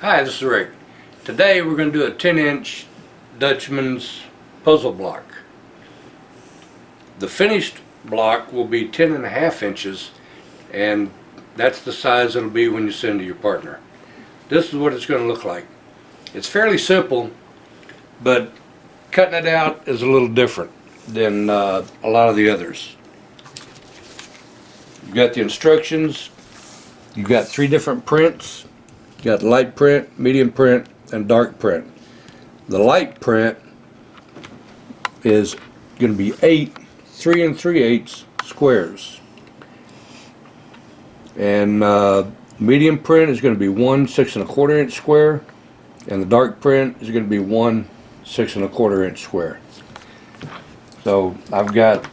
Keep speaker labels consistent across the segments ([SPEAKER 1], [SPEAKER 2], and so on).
[SPEAKER 1] Hi, this is Rick. Today we're going to do a 10-inch Dutchman's puzzle block. The finished block will be 10.5 inches, and that's the size it'll be when you send to your partner. This is what it's going to look like. It's fairly simple, but cutting it out is a little different than a lot of the others. You've got the instructions. You've got 3 different prints. You got light print, medium print, and dark print. The light print is going to be 8 3 3/8 squares, and medium print is going to be 1 6 1/4 inch square, and the dark print is going to be 1 6 1/4 inch square. So I've got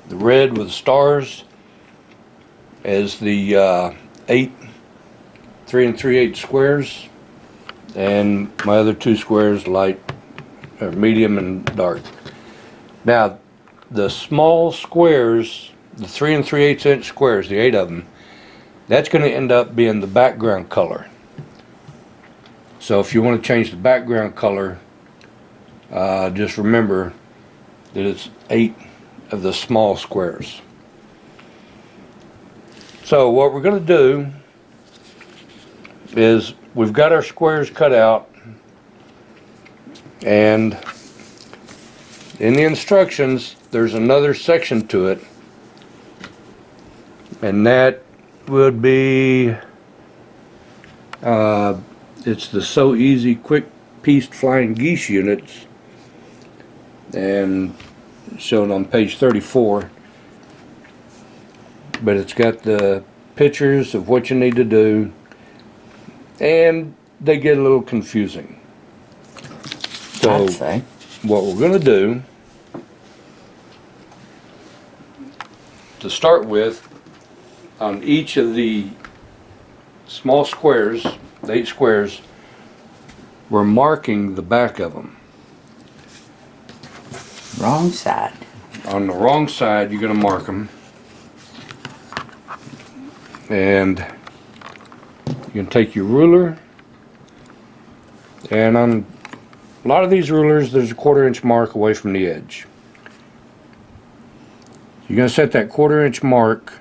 [SPEAKER 1] the red with the stars as the 8 3 3/8 squares, and my other 2 squares light, or medium and dark. Now the small squares, the 3 3/8 inch squares, the 8 of them, that's going to end up being the background color. So if you want to change the background color, just remember that it's 8 of the small squares. So what we're going to do is we've got our squares cut out, and in the instructions there's another section to it, and that would be it's the So Easy Quick Pieced Flying Geese units, and shown on page 34, but it's got the pictures of what you need to do, and they get a little confusing. So
[SPEAKER 2] I'd say.
[SPEAKER 1] What we're going to do to start with, on each of the small squares, the 8 squares, we're marking the back of them.
[SPEAKER 2] Wrong side.
[SPEAKER 1] On the wrong side, you're going to mark them, and you can take your ruler, and on a lot of these rulers there's a 1/4 inch mark away from the edge. You're going to set that 1/4 inch mark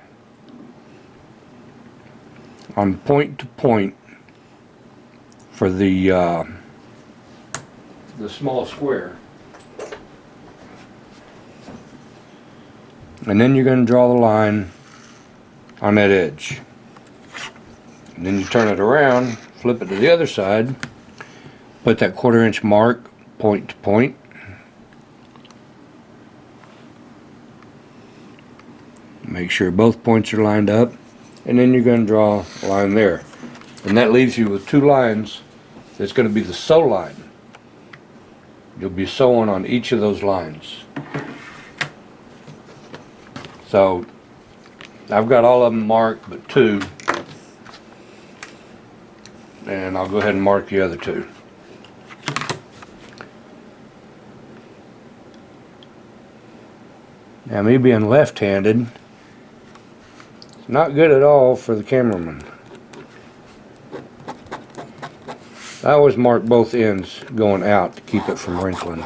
[SPEAKER 1] on point to point for the small square, and then you're going to draw the line on that edge, and then you turn it around, flip it to the other side, put that 1/4 inch mark point to point, make sure both points are lined up, and then you're going to draw a line there, and that leaves you with 2 lines. That's going to be the sew line. You'll be sewing on each of those lines. So I've got all of them marked but 2, and I'll go ahead and mark the other 2. Now, me being left-handed, it's not good at all for the cameraman. I always mark both ends going out to keep it from wrinkling.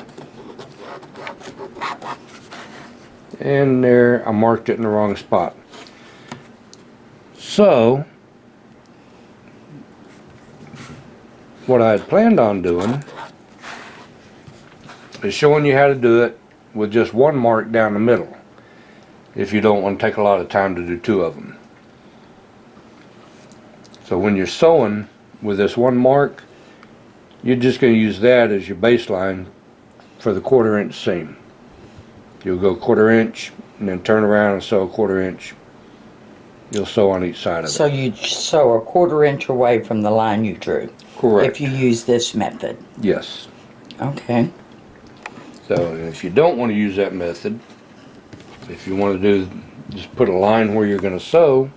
[SPEAKER 1] And there, I marked it in the wrong spot. So what I had planned on doing is showing you how to do it with just 1 mark down the middle, if you don't want to take a lot of time to do 2 of them. So when you're sewing with this 1 mark, you're just going to use that as your baseline for the 1/4 inch seam. You'll go 1/4 inch and then turn around and sew a 1/4 inch. You'll sew on each side of it.
[SPEAKER 2] So you sew a 1/4 inch away from the line you drew.
[SPEAKER 1] Correct.
[SPEAKER 2] If you use this method.
[SPEAKER 1] Yes.
[SPEAKER 2] Okay.
[SPEAKER 1] So if you don't want to use that method, if you want to do, just put a line where you're going to sew,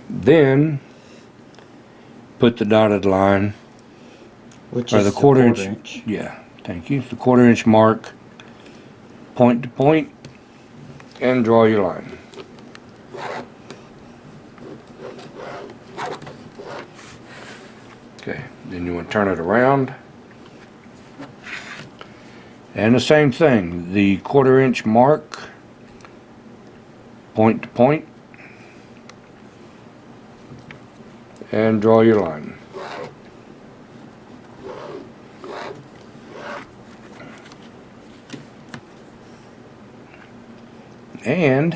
[SPEAKER 1] then put the dotted line,
[SPEAKER 2] Which
[SPEAKER 1] or
[SPEAKER 2] is
[SPEAKER 1] the 1/4 inch. Yeah, thank you. The 1/4 inch mark, point to point, and draw your line. Then you want to turn it around. And the same thing, the 1/4 inch mark, point to point, and draw your line. And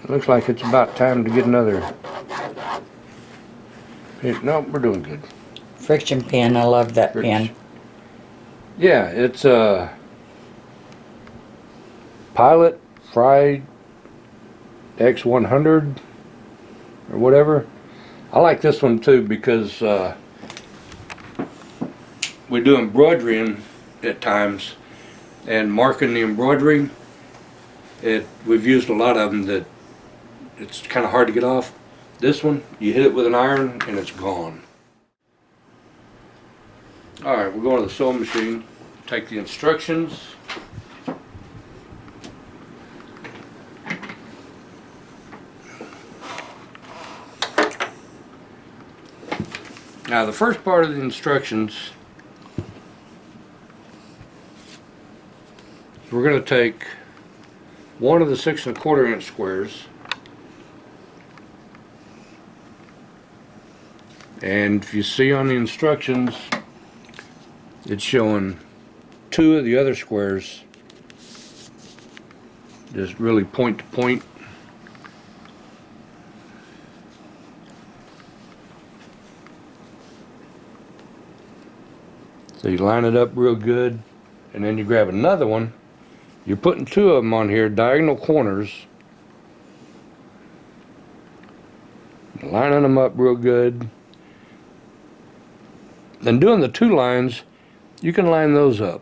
[SPEAKER 1] it looks like it's about time to get another. No, we're doing good.
[SPEAKER 2] Friction pen, I love that pen.
[SPEAKER 1] Yeah, it's a Pilot Fry X100 or whatever. I like this one too because we do embroidery at times, and marking the embroidery, we've used a lot of them that it's kind of hard to get off. This one, you hit it with an iron and it's gone. Alright, we're going to the sewing machine. Take the instructions. Now the first part of the instructions, we're going to take one of the 6 1/4 inch squares, and if you see on the instructions, it's showing 2 of the other squares just really point to point. So you line it up real good, and then you grab another one. You're putting 2 of them on here, diagonal corners, lining them up real good. Then doing the 2 lines, you can line those up,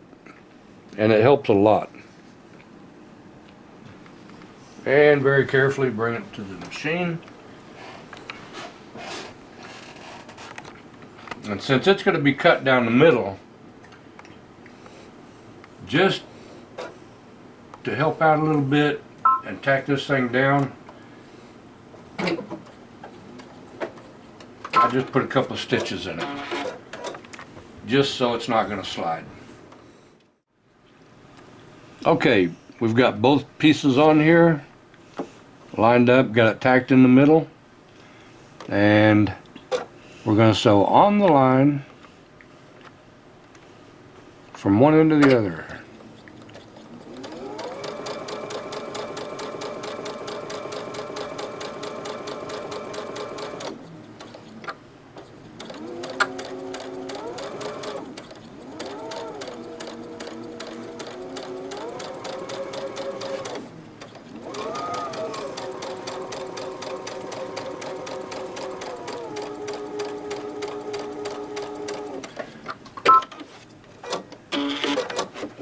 [SPEAKER 1] and it helps a lot. And very carefully bring it to the machine. And since it's going to be cut down the middle, just to help out a little bit and tack this thing down, I just put a couple of stitches in it, just so it's not going to slide. Okay, we've got both pieces on here, lined up, got it tacked in the middle, and we're going to sew on the line from one end to the other.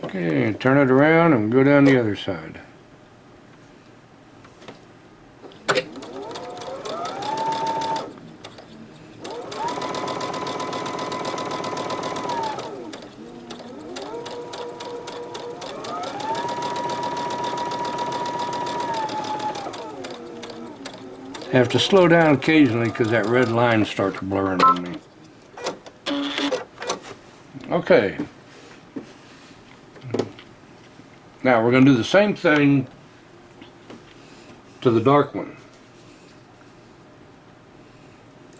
[SPEAKER 1] Okay, turn it around and go down the other side. Have to slow down occasionally because that red line starts blurring on me. Okay. Now we're going to do the same thing to the dark one.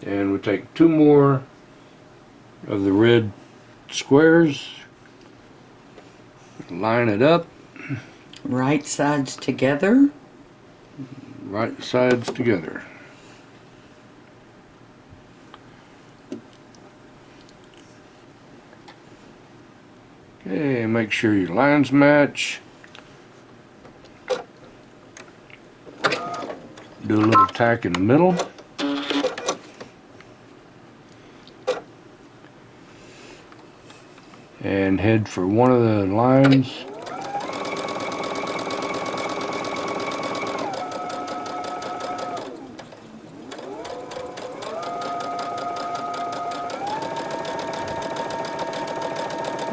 [SPEAKER 1] And we take 2 more of the red squares, line it up.
[SPEAKER 2] Right sides together.
[SPEAKER 1] Right sides together. Okay, make sure your lines match. Do a little tack in the middle. And head for one of the lines.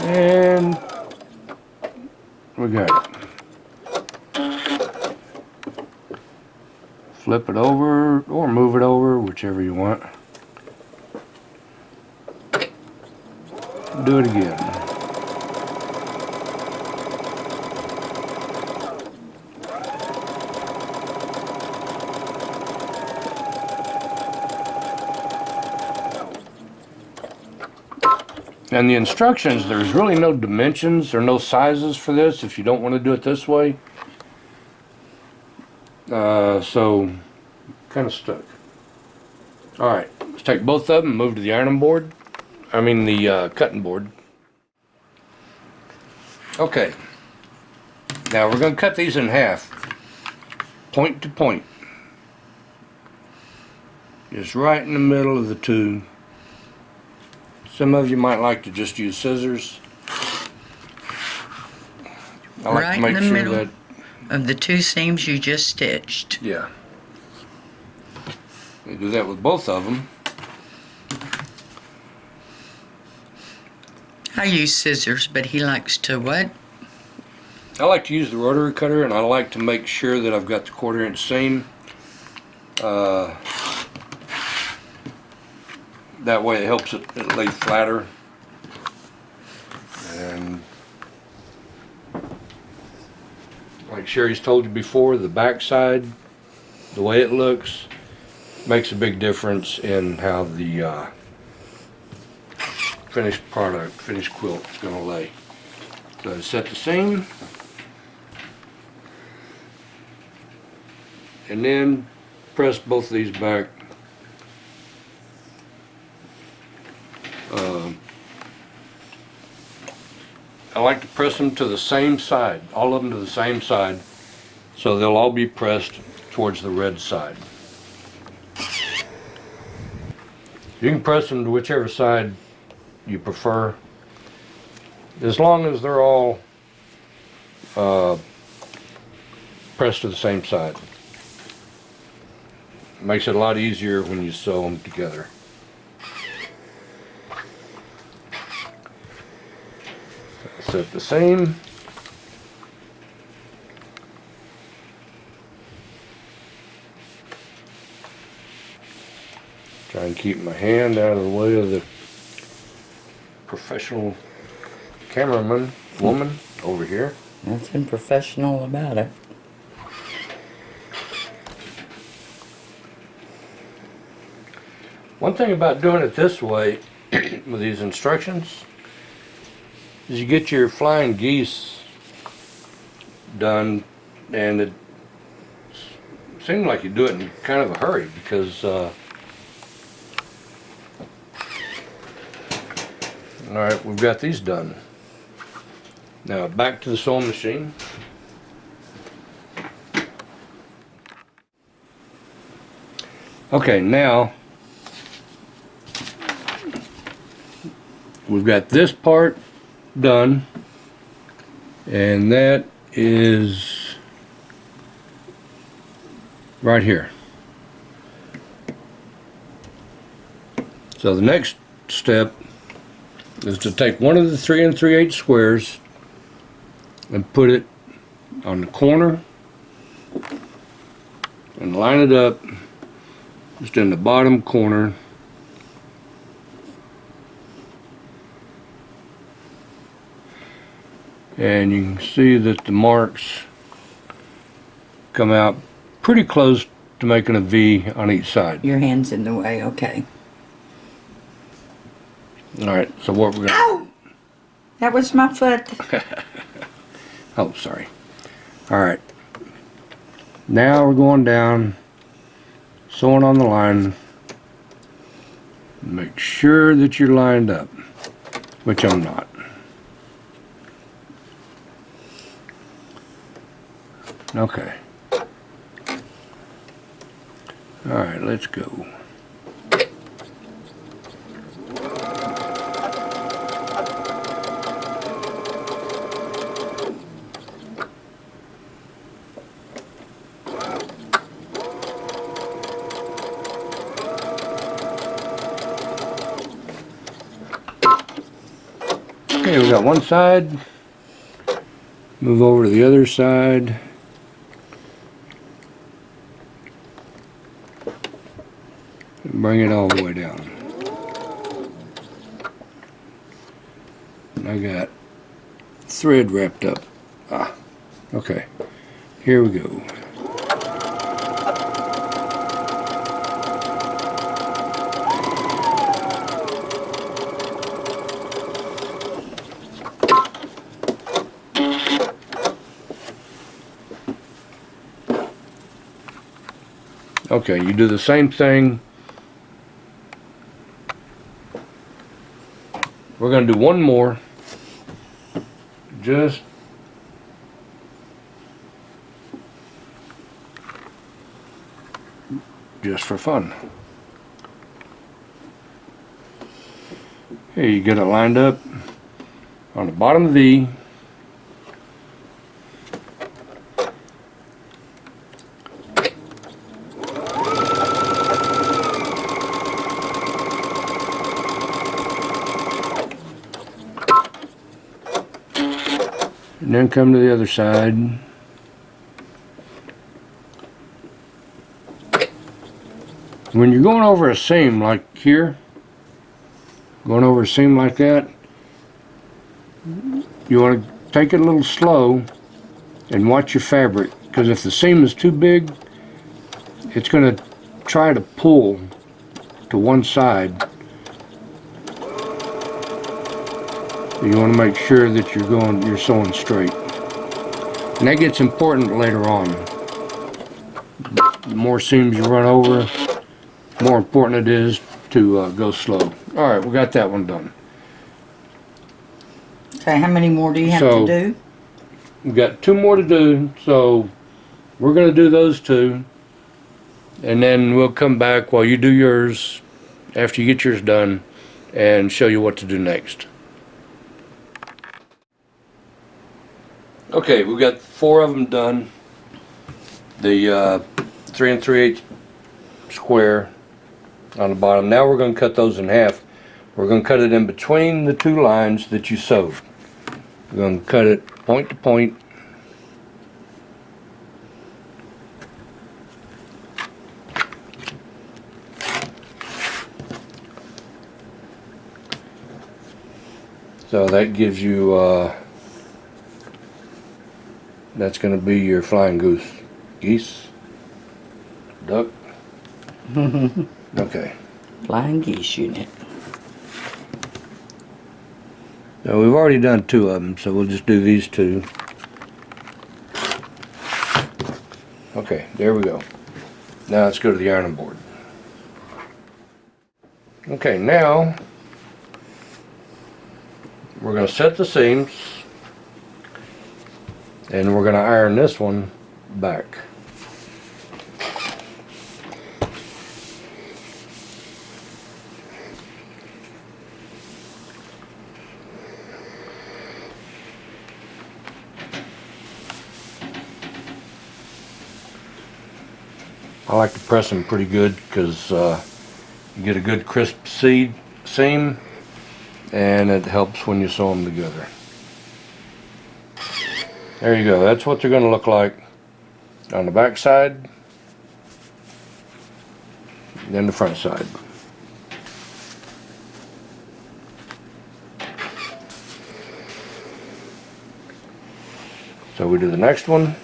[SPEAKER 1] And we got it. Flip it over or move it over, whichever you want. Do it again. And the instructions, there's really no dimensions or no sizes for this if you don't want to do it this way. So, kind of stuck. Alright, let's take both of them and move to the ironing board. I mean the cutting board. Okay. Now we're going to cut these in half. Point to point. Just right in the middle of the two. Some of you might like to just use scissors. I like
[SPEAKER 2] Right
[SPEAKER 1] to make
[SPEAKER 2] in the
[SPEAKER 1] sure
[SPEAKER 2] middle
[SPEAKER 1] that,
[SPEAKER 2] of the two seams you just stitched.
[SPEAKER 1] yeah. You do that with both of them.
[SPEAKER 2] I use scissors, but he likes to what?
[SPEAKER 1] I like to use the rotary cutter, and I like to make sure that I've got the 1/4 inch seam. That way it helps it lay flatter. And like Sherry's told you before, the back side, the way it looks, makes a big difference in how the finished product, finished quilt is going to lay. So set the seam, and then press both of these back. I like to press them to the same side, all of them to the same side, so they'll all be pressed towards the red side. You can press them to whichever side you prefer, as long as they're all pressed to the same side. It makes it a lot easier when you sew them together. Set the seam. Try and keep my hand out of the way of the professional cameraman woman over here.
[SPEAKER 2] Nothing professional about it.
[SPEAKER 1] One thing about doing it this way with these instructions is you get your flying geese done, and it seems like you do it in kind of a hurry because alright, we've got these done. Now back to the sewing machine. Okay, now we've got this part done, and that is right here. So the next step is to take one of the 3 3/8 squares and put it on the corner and line it up just in the bottom corner. And you can see that the marks come out pretty close to making a V on each side.
[SPEAKER 2] Your hand's in the way, okay.
[SPEAKER 1] Alright, so what we're going to...
[SPEAKER 2] Ow! That was my foot.
[SPEAKER 1] Oh, sorry. Alright. Now we're going down, sewing on the line. Make sure that you're lined up, which I'm not. Okay. Alright, let's go. Okay, we got one side. Move over to the other side. And bring it all the way down. I got thread wrapped up. Ah, okay. Here we go. Okay, you do the same thing. We're going to do one more. Just for fun. Here, you get it lined up on the bottom of the V. And then come to the other side. When you're going over a seam like here, going over a seam like that, you want to take it a little slow and watch your fabric, because if the seam is too big, it's going to try to pull to one side. You want to make sure that you're sewing straight. And that gets important later on. The more seams you run over, the more important it is to go slow. Alright, we got that one done.
[SPEAKER 2] Okay, how many more do you have to do?
[SPEAKER 1] We've got 2 more to do, so we're going to do those 2. And then we'll come back while you do yours, after you get yours done, and show you what to do next. Okay, we've got 4 of them done. The 3 3/8 square on the bottom. Now we're going to cut those in half. We're going to cut it in between the 2 lines that you sewed. We're going to cut it point to point. So that gives you that's going to be your flying geese, duck. Okay.
[SPEAKER 2] Flying geese unit.
[SPEAKER 1] So we've already done 2 of them, so we'll just do these 2. Okay, there we go. Now let's go to the ironing board. Okay, now we're going to set the seams, and we're going to iron this one back. I like to press them pretty good because you get a good crisp seam, and it helps when you sew them together. There you go. That's what they're going to look like on the back side, then the front side. So we do the next one.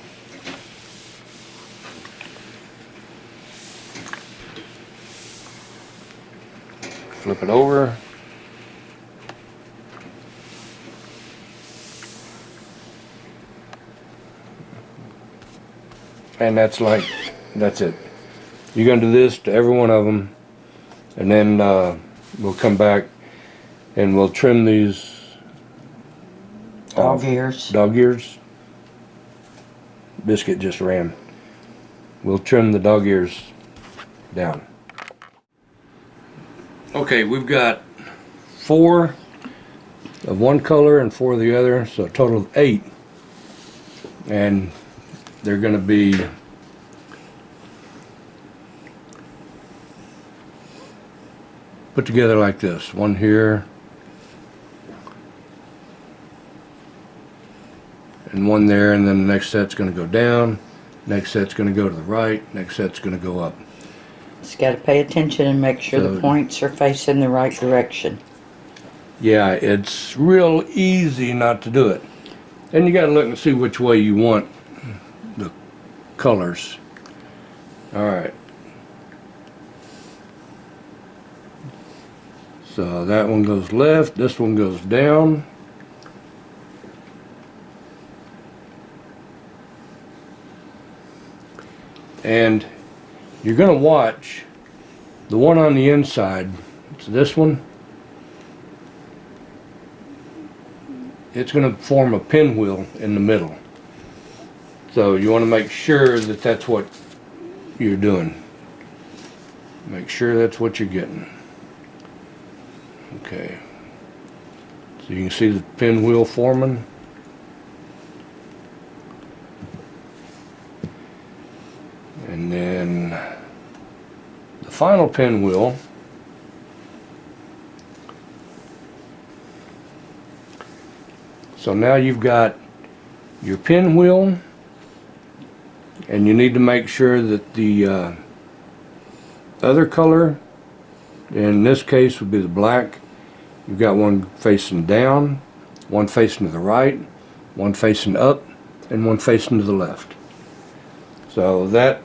[SPEAKER 1] Flip it over. And that's it. You're going to do this to every one of them, and then we'll come back and we'll trim these
[SPEAKER 2] dog ears.
[SPEAKER 1] Dog ears. Biscuit just ran. We'll trim the dog ears down. Okay, we've got 4 of one color and 4 of the other, so a total of 8. And they're going to be put together like this. One here, and one there, and then the next set's going to go down, next set's going to go to the right, next set's going to go up.
[SPEAKER 2] Just got to pay attention and make sure the points are facing the right direction.
[SPEAKER 1] Yeah, it's real easy not to do it. And you gotta look and see which way you want the colors. Alright. So that one goes left, this one goes down. And you're going to watch the one on the inside. It's this one. It's going to form a pinwheel in the middle. So you want to make sure that that's what you're doing. Make sure that's what you're getting. Okay. So you can see the pinwheel forming. And then the final pinwheel so now you've got your pinwheel, and you need to make sure that the other color, in this case would be the black, you've got one facing down, one facing to the right, one facing up, and one facing to the left. So that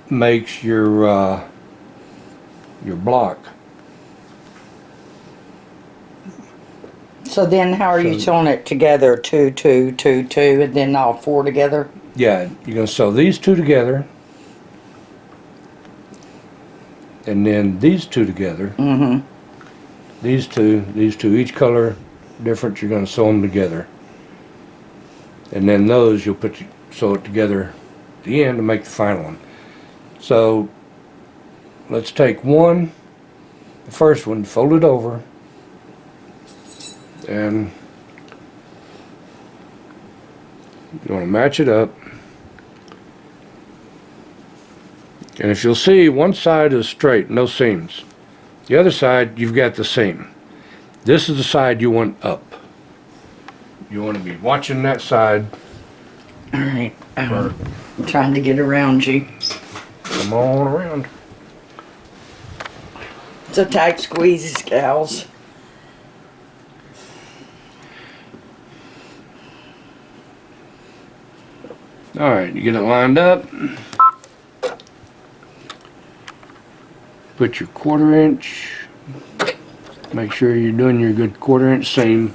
[SPEAKER 1] makes your block.
[SPEAKER 2] So then how are you sewing it together? 2, 2, 2, 2, and then all 4 together?
[SPEAKER 1] Yeah, you're going to sew these two together, and then these two together.
[SPEAKER 2] Mm-hmm.
[SPEAKER 1] These two, each color different, you're going to sew them together. And then those you'll sew it together at the end to make the final one. So let's take the first one, fold it over, and you want to match it up. And if you'll see, one side is straight, no seams. The other side, you've got the seam. This is the side you want up. You want to be watching that side.
[SPEAKER 2] All right. I'm trying to get around you.
[SPEAKER 1] Come on around.
[SPEAKER 2] It's a tight squeeze, gals.
[SPEAKER 1] All right, you get it lined up. Put your 1/4 inch. Make sure you're doing your good 1/4 inch seam.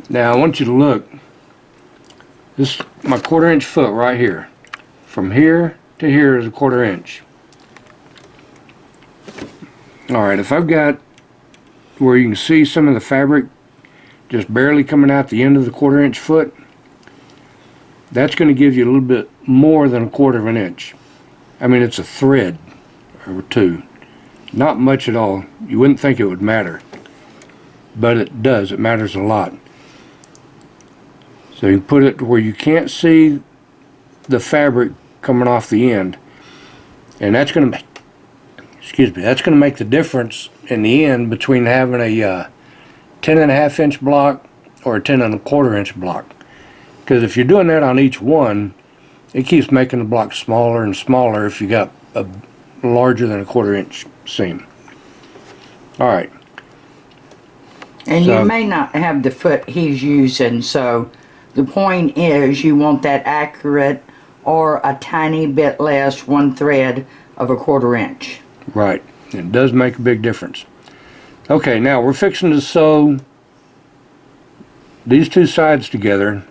[SPEAKER 1] Now I want you to look. This is my 1/4 inch foot right here. From here to here is a 1/4 inch. Alright, if I've got where you can see some of the fabric just barely coming out the end of the 1/4 inch foot, that's going to give you a little bit more than a 1/4 of an inch. I mean, it's a thread or two. Not much at all. You wouldn't think it would matter. But it does. It matters a lot. So you put it where you can't see the fabric coming off the end. And that's going to make, that's going to make the difference in the end between having a 10.5 inch block or a 10.25 inch block. Because if you're doing that on each one, it keeps making the block smaller and smaller if you got a larger than a 1/4 inch seam. Alright.
[SPEAKER 2] And you may not have the foot he's using, so the point is you want that accurate or a tiny bit less, one thread of a 1/4 inch.
[SPEAKER 1] Right. It does make a big difference. Okay, now we're fixing to sew these two sides together.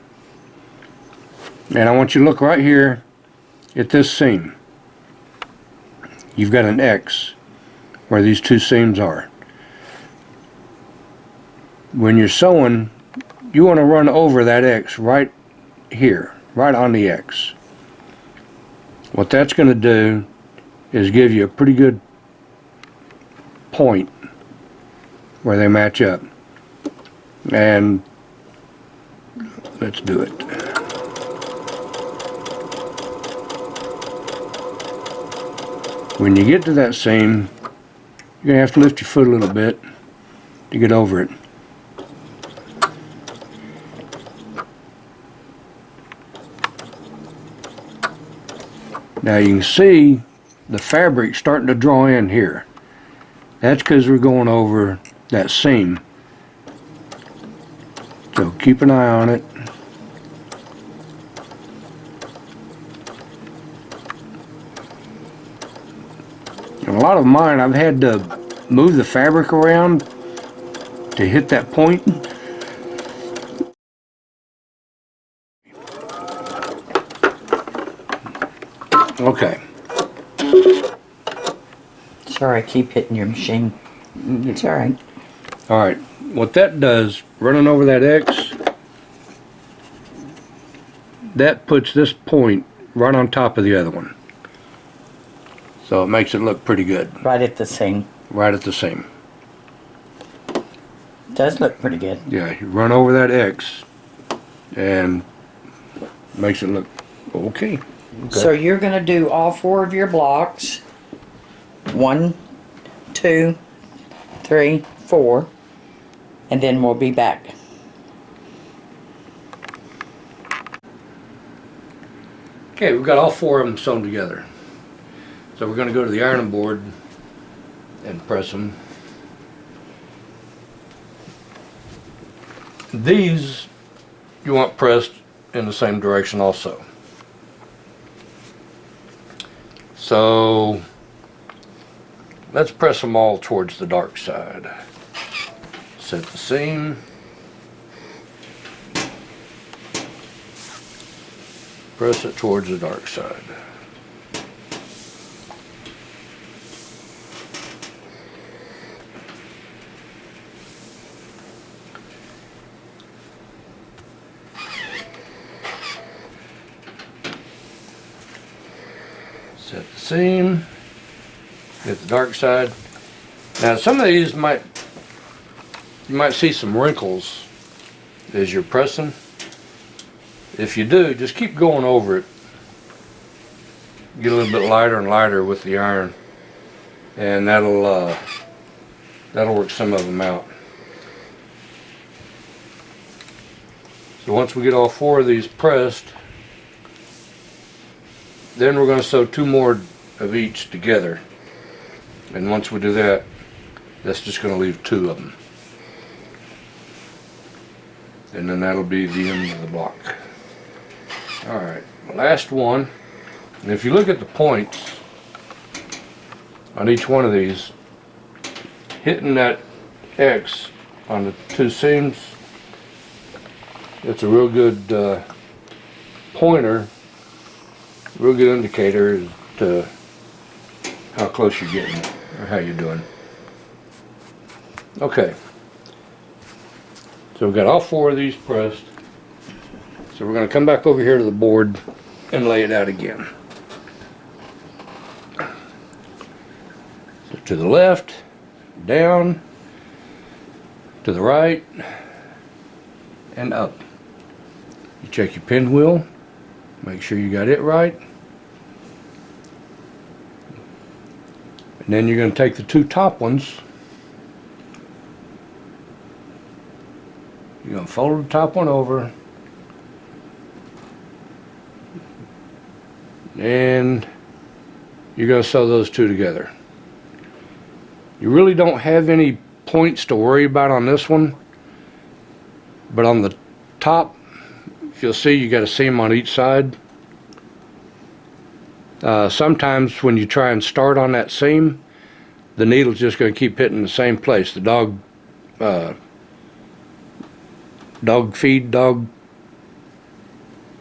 [SPEAKER 1] And I want you to look right here at this seam. You've got an X where these two seams are. When you're sewing, you want to run over that X right here, right on the X. What that's going to do is give you a pretty good point where they match up. And let's do it. When you get to that seam, you're going to have to lift your foot a little bit to get over it. Now you can see the fabric starting to draw in here. That's because we're going over that seam. So keep an eye on it. And a lot of mine, I've had to move the fabric around to hit that point. Okay.
[SPEAKER 2] Sorry, I keep hitting your machine. It's all right.
[SPEAKER 1] All right. What that does, running over that X, that puts this point right on top of the other one. So it makes it look pretty good.
[SPEAKER 2] Right at the seam.
[SPEAKER 1] Right at the seam.
[SPEAKER 2] Does look pretty good.
[SPEAKER 1] Yeah, you run over that X and makes it look okay.
[SPEAKER 2] So you're going to do all 4 of your blocks. 1, 2, 3, 4. And then we'll be back.
[SPEAKER 1] Okay, we've got all 4 of them sewn together. So we're going to go to the ironing board and press them. These you want pressed in the same direction also. So let's press them all towards the dark side. Set the seam. Press it towards the dark side. Set the seam. Hit the dark side. Now some of these you might see some wrinkles as you're pressing. If you do, just keep going over it. Get a little bit lighter and lighter with the iron, and that'll work some of them out. So once we get all 4 of these pressed, then we're going to sew 2 more of each together. And once we do that, that's just going to leave 2 of them. And then that'll be the end of the block. Alright, last one. And if you look at the points on each one of these, hitting that X on the 2 seams, it's a real good pointer, real good indicator as to how close you're getting or how you're doing. Okay, so we've got all 4 of these pressed. So we're going to come back over here to the board and lay it out again. So to the left, down, to the right, and up. You check your pinwheel, make sure you got it right. And then you're going to take the 2 top ones. You're going to fold the top one over. And you're going to sew those 2 together. You really don't have any points to worry about on this one, but on the top, if you'll see, you got a seam on each side. Sometimes when you try and start on that seam, the needle's just going to keep hitting the same place. The dog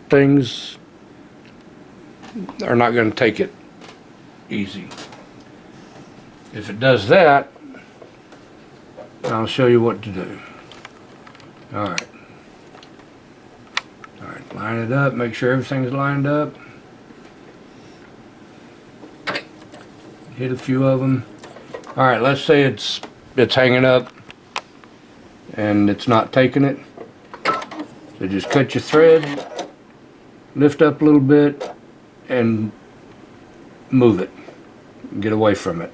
[SPEAKER 1] things are not going to take it easy. If it does that, I'll show you what to do. Alright, line it up, make sure everything's lined up. Hit a few of them. Alright, let's say it's hanging up and it's not taking it. So just cut your thread, lift up a little bit, and move it. Get away from it.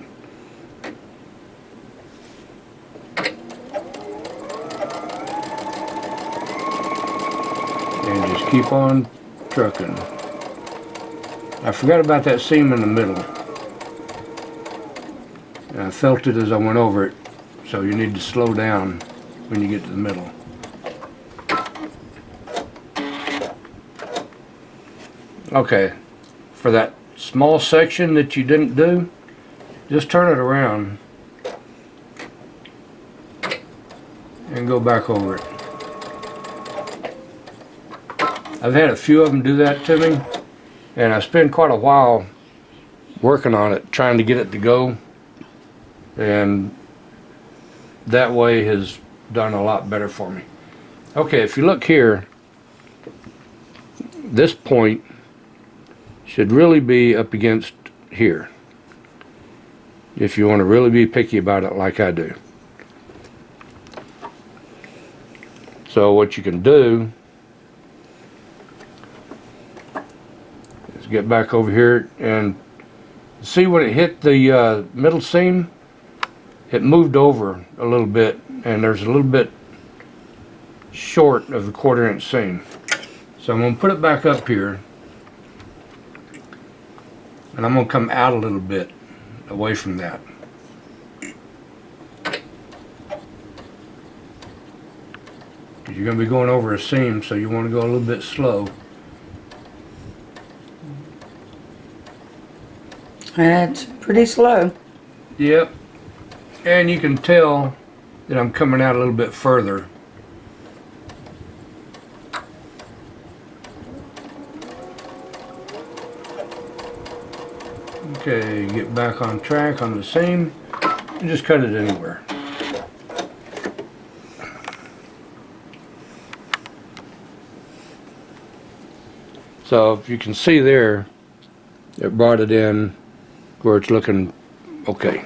[SPEAKER 1] And just keep on trucking. I forgot about that seam in the middle. And I felt it as I went over it, so you need to slow down when you get to the middle. Okay, for that small section that you didn't do, just turn it around and go back over it. I've had a few of them do that to me, and I spend quite a while working on it, trying to get it to go, and that way has done a lot better for me. Okay, if you look here, this point should really be up against here, if you want to really be picky about it like I do. So what you can do is get back over here and see when it hit the middle seam, it moved over a little bit, and there's a little bit short of the 1/4 inch seam. So I'm going to put it back up here, and I'm going to come out a little bit away from that. Because you're going to be going over a seam, so you want to go a little bit slow.
[SPEAKER 2] That's pretty slow.
[SPEAKER 1] Yep. And you can tell that I'm coming out a little bit further. Okay, get back on track on the seam and just cut it anywhere. So if you can see there, it brought it in where it's looking okay.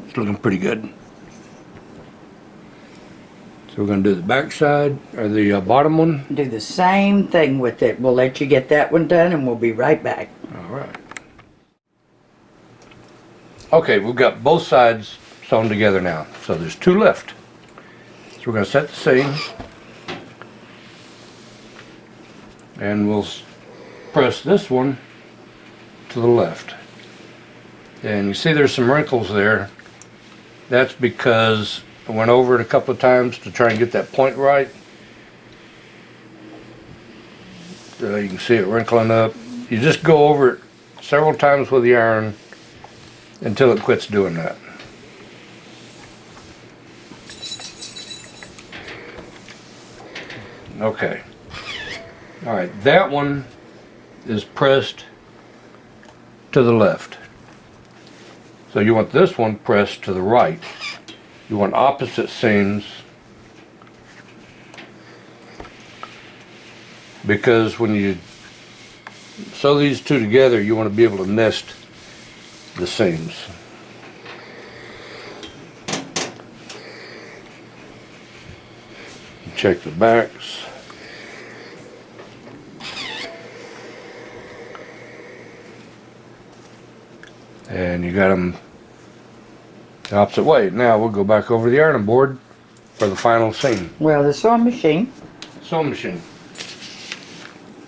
[SPEAKER 1] It's looking pretty good. So we're going to do the back side, or the bottom one.
[SPEAKER 2] Do the same thing with it. We'll let you get that one done and we'll be right back.
[SPEAKER 1] All right. Okay, we've got both sides sewn together now. So there's 2 left. So we're going to set the seams. And we'll press this one to the left. And you see there's some wrinkles there. That's because I went over it a couple of times to try and get that point right. So you can see it wrinkling up. You just go over it several times with the iron until it quits doing that. Okay. Alright, that one is pressed to the left. So you want this one pressed to the right. You want opposite seams, because when you sew these 2 together, you want to be able to nest the seams. Check the backs. And you got them the opposite way. Now we'll go back over the ironing board for the final seam.
[SPEAKER 2] Well, the sewing machine.
[SPEAKER 1] Sewing machine.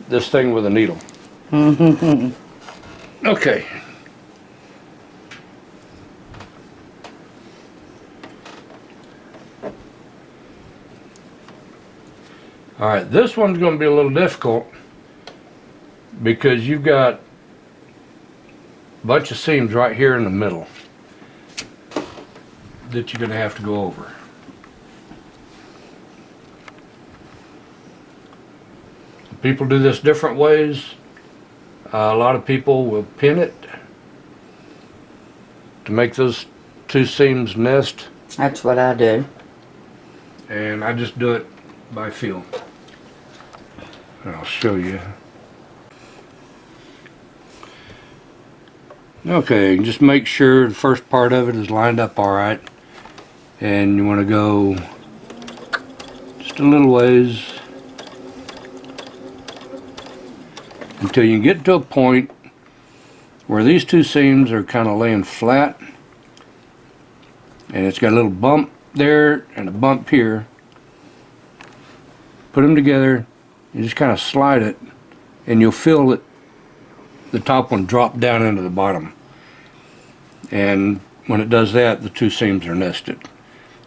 [SPEAKER 1] This thing with a needle. Okay. Alright, this one's going to be a little difficult because you've got a bunch of seams right here in the middle that you're going to have to go over. People do this different ways. A lot of people will pin it to make those 2 seams nest.
[SPEAKER 2] That's what I do.
[SPEAKER 1] And I just do it by feel. And I'll show you. Okay, just make sure the first part of it is lined up alright. And you want to go just a little ways until you get to a point where these 2 seams are kind of laying flat, and it's got a little bump there and a bump here. Put them together, you just kind of slide it, and you'll feel it, the top one drop down into the bottom. And when it does that, the two seams are nested.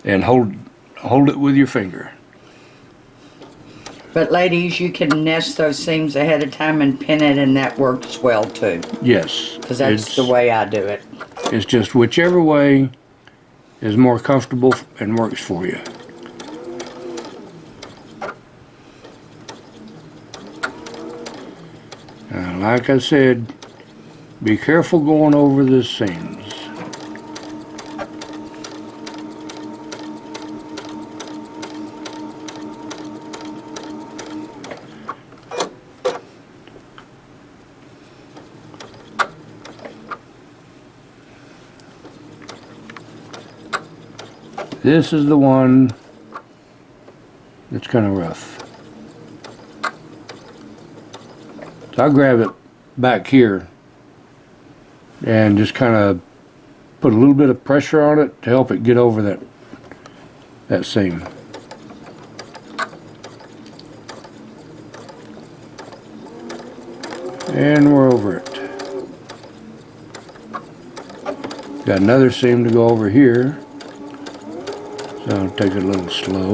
[SPEAKER 1] And hold it with your finger.
[SPEAKER 2] But ladies, you can nest those seams ahead of time and pin it, and that works well too.
[SPEAKER 1] Yes.
[SPEAKER 2] Because that's the way I do it.
[SPEAKER 1] It's just whichever way is more comfortable and works for you. Now, like I said, be careful going over the seams. This is the one that's kind of rough. So I'll grab it back here and just kind of put a little bit of pressure on it to help it get over that seam. And we're over it. Got another seam to go over here. So I'll take it a little slow.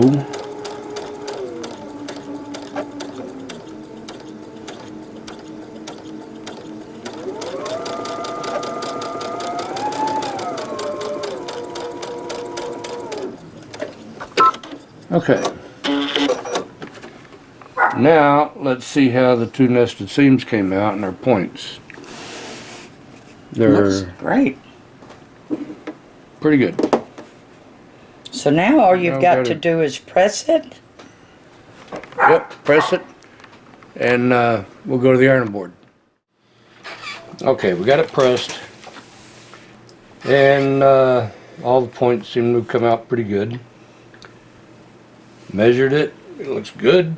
[SPEAKER 1] Okay. Now let's see how the two nested seams came out and their points.
[SPEAKER 2] Looks great.
[SPEAKER 1] Pretty good.
[SPEAKER 2] So now all you've got to do is press it.
[SPEAKER 1] Yep, press it, and we'll go to the ironing board. Okay, we got it pressed, and all the points seem to come out pretty good. Measured it, it looks good,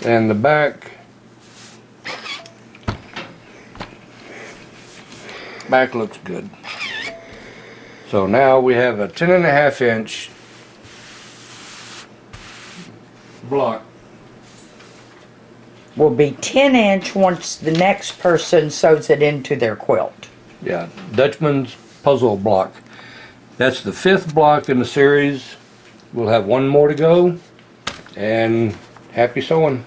[SPEAKER 1] and the back looks good. So now we have a 10.5 inch block.
[SPEAKER 2] Will be 10-inch once the next person sews it into their quilt.
[SPEAKER 1] Yeah, Dutchman's puzzle block. That's the 5th block in the series. We'll have one more to go, and happy sewing.